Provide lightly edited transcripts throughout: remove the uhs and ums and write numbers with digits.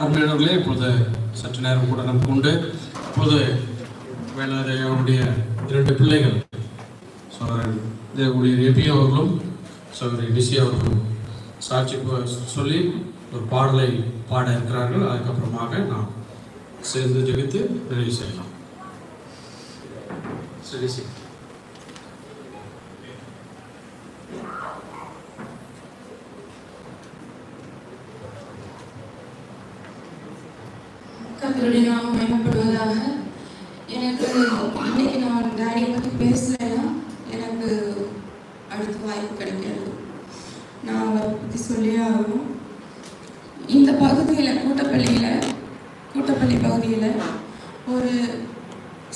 அருமையானவர்களே, இப்பொழுது சற்று நேரம் கூட நமக்கு உண்டு. இப்போது வேளாதையாவுடைய 2 பிள்ளைகள் சோதரன் தேவடைய எபி அவர்களும் சோதரி நிசி அவர்களும் சாட்சி சொல்லி ஒரு பாடலை பாட இருக்கிறார்கள். அதுக்கப்புறமாக நாம் சேர்ந்து ஜெபித்து நிறைவு செய்யலாம். சரி சரி. கர்த்தருடைய நாமம் மகிமைப்படுவதாக. எனக்கு இன்னைக்கு நான் டேடியை பற்றி பேசலைன்னா எனக்கு அடுத்த வாய்ப்பு கிடைக்காது. நான் அவரை பற்றி சொல்லியே ஆகணும். இந்த பகுதியில் கூட்டப்பள்ளி பகுதியில் ஒரு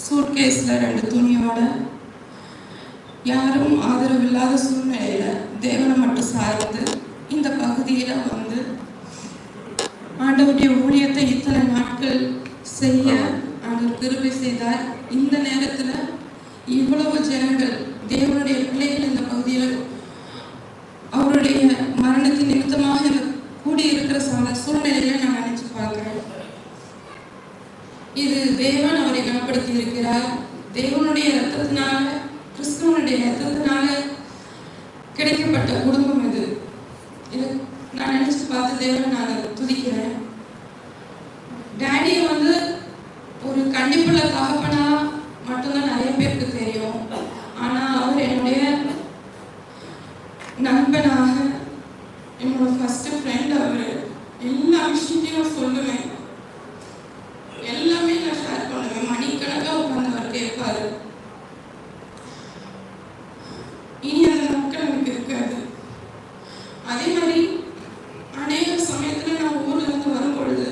சூட்கேஸில் 2 துணியோட யாரும் ஆதரவில்லாத சூழ்நிலையில் தேவனை மட்டும் சார்ந்து இந்த பகுதியில் வந்து ஆண்டவருடைய ஊழியத்தை இத்தனை நாட்கள் செய்ய ஆண்டவர் கிருபை செய்தார். இந்த நேரத்தில் இவ்வளவு ஜனங்கள் தேவனுடைய பிள்ளைகள் இந்த பகுதியில் அவருடைய மரணத்தின் நிமித்தமாக கூடியிருக்கிற சூழ்நிலையில நான் நினைச்சு பார்க்கிறேன். இது தேவன் அவரை கனப்படுத்தி இருக்கிறார். தேவனுடைய ரத்தத்தினால, கிறிஸ்துவனுடைய ரத்தத்தினால கிடைக்கப்பட்ட குடும்பம் இது. நான் நினைச்சு பார்த்து தேவனை நான் துதிக்கிறேன். டேடியை வந்து ஒரு கண்டிப்புள்ள தகப்பனா மட்டும்தான் நிறைய பேருக்கு தெரியும். ஆனா அவர் என்னுடைய நண்பனாக, என்னோட ஃபர்ஸ்ட் ஃப்ரெண்ட். அவர் எல்லா விஷயத்தையும் சொல்லுவேன், எல்லாமே நான் ஷேர் பண்ணுவேன். மணிக்கணக்காக உட்காந்து அவர் கேட்பாரு. இனி அந்த நாட்கள் எனக்கு இருக்காது. அதே மாதிரி அநேக சமயத்தில் நான் ஊர்ல இருந்து வரும்பொழுது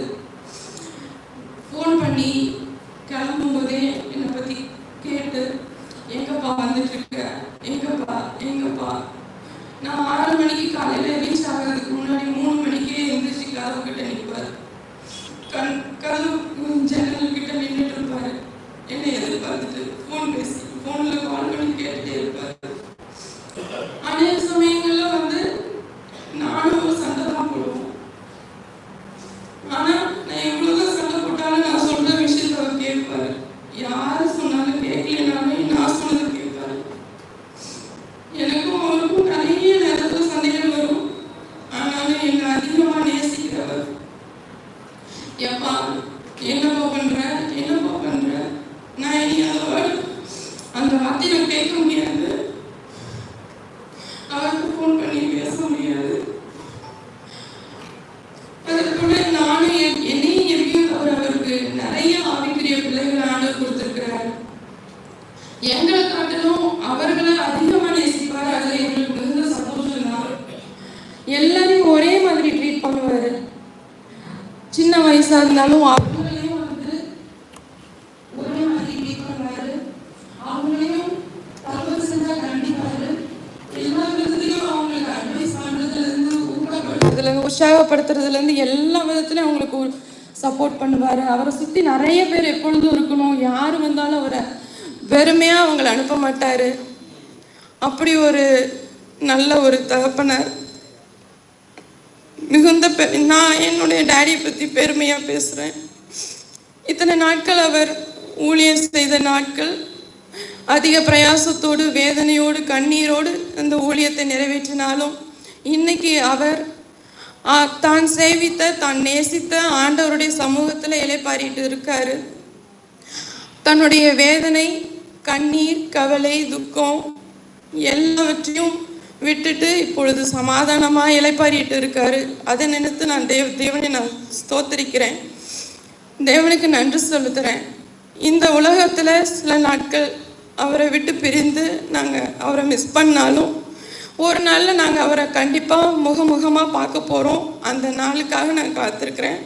ஃபோன் பண்ணி கிளம்பும் போதே என்னை பற்றி கேட்டு, எங்கப்பா வந்துட்டு இருக்க, எங்கப்பா. நான் 6 மணிக்கு காலையில் ரீச் ஆகிறதுக்கு முன்னாடி 3 மணிக்கே எழுந்திரிச்சு கதவு கிட்ட நிற்பார். கதவு ஜன்னல் கிட்ட நின்றுட்டு இருப்பாரு. என்னை எதிர்பார்த்துட்டு ஃபோனில் கால் பண்ணி கேட்டுட்டே இருப்பார். அநேக சமயங்கள்ல வந்து நானும் ஒரு சண்டை தான் போடுவோம். ஆனா நான் எவ்வளவுதான் சண்டை போட்டாலும் நான் சொல்ற விஷயத்த அவர் கேட்பாரு. யாரு சொன்னாலும் கேட்கலனாலும் நான் சொன்னதை கேட்பாரு. எனக்கும் அவருக்கும் நிறைய நேரத்துல சண்டைகள் வரும். ஆனாலும் என்னை அதிகமா நேசிக்கிறவர். எப்பா என்னப்பா பண்ற, நான் இனி அந்த வார்த்தையை நான் கேட்க முடியாது, அவருக்கு ஃபோன் பண்ணி பேச முடியாது. அதற்குள்ள நானும் என்னையும் எப்பயும் அவருக்கு நிறைய ஆவிக்குரிய பிள்ளைகளை ஆண்டவர் கொடுத்திருக்கிறார். எங்களை காட்டிலும் அவர்களை அதிகமா நேசிப்பார். அதுல எங்களுக்கு மிகுந்த சந்தோஷம் தான். எல்லாரையும் ஒரே மாதிரி ட்ரீட் பண்ணுவாரு. சின்ன வயசா இருந்தாலும் அவங்களையும் வந்து ஒரே மாதிரி ட்ரீட் பண்ணுவாரு. அவங்களையும் தவறு செஞ்சா கண்டிப்பாரு. எல்லா விதத்திலையும் அவங்களுக்கு அட்வைஸ் பண்றதுல இருந்து, ஊக்கப்படுத்துறதுல இருந்து, உற்சாகப்படுத்துறதுல இருந்து எல்லா விதத்திலையும் அவங்களுக்கு சப்போர்ட் பண்ணுவாரு. அவரை சுத்தி நிறைய பேர் எப்பொழுதும் இருக்கணும். யாரு வந்தாலும் அவரை வெறுமையா அவங்களை அனுப்ப மாட்டாரு. அப்படி ஒரு நல்ல ஒரு தகப்பனர். மிகுந்த நான் என்னுடைய டேடியை பற்றி பெருமையாக பேசுகிறேன். இத்தனை நாட்கள் அவர் ஊழியம் செய்த நாட்கள், அதிக பிரயாசத்தோடு, வேதனையோடு, கண்ணீரோடு அந்த ஊழியத்தை நிறைவேற்றினாலும் இன்னைக்கு அவர் தான் சேவித்த, தான் நேசித்த ஆண்டவருடைய சமூகத்தில் இளைப்பாறிட்டு இருக்காரு. தன்னுடைய வேதனை, கண்ணீர், கவலை, துக்கம் எல்லாவற்றையும் விட்டுட்டு இப்பொழுது சமாதானமாக இளைப்பாறிட்டு இருக்காரு. அதை நினைத்து நான் தேவனை நான் ஸ்தோத்திரிக்கிறேன். தேவனுக்கு நன்றி செலுத்துகிறேன். இந்த உலகத்தில் சில நாட்கள் அவரை விட்டு பிரிந்து நாங்கள் அவரை மிஸ் பண்ணாலும் ஒரு நாளில் நாங்கள் அவரை கண்டிப்பாக முகமுகமாக பார்க்க போகிறோம். அந்த நாளுக்காக நான் காத்திருக்கிறேன்.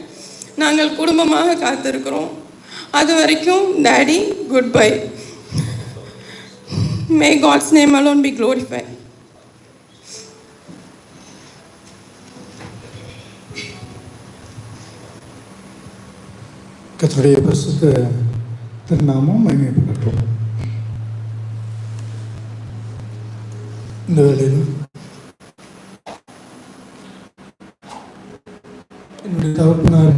நாங்கள் குடும்பமாக காத்திருக்கிறோம். அது வரைக்கும் daddy, good bye. May God's name alone be glorified. கர்த்தருடைய பரிசுத்த திருநாமம் மகிமைப்படட்டும். இந்த வேளையில் என்னுடைய தகப்பனார்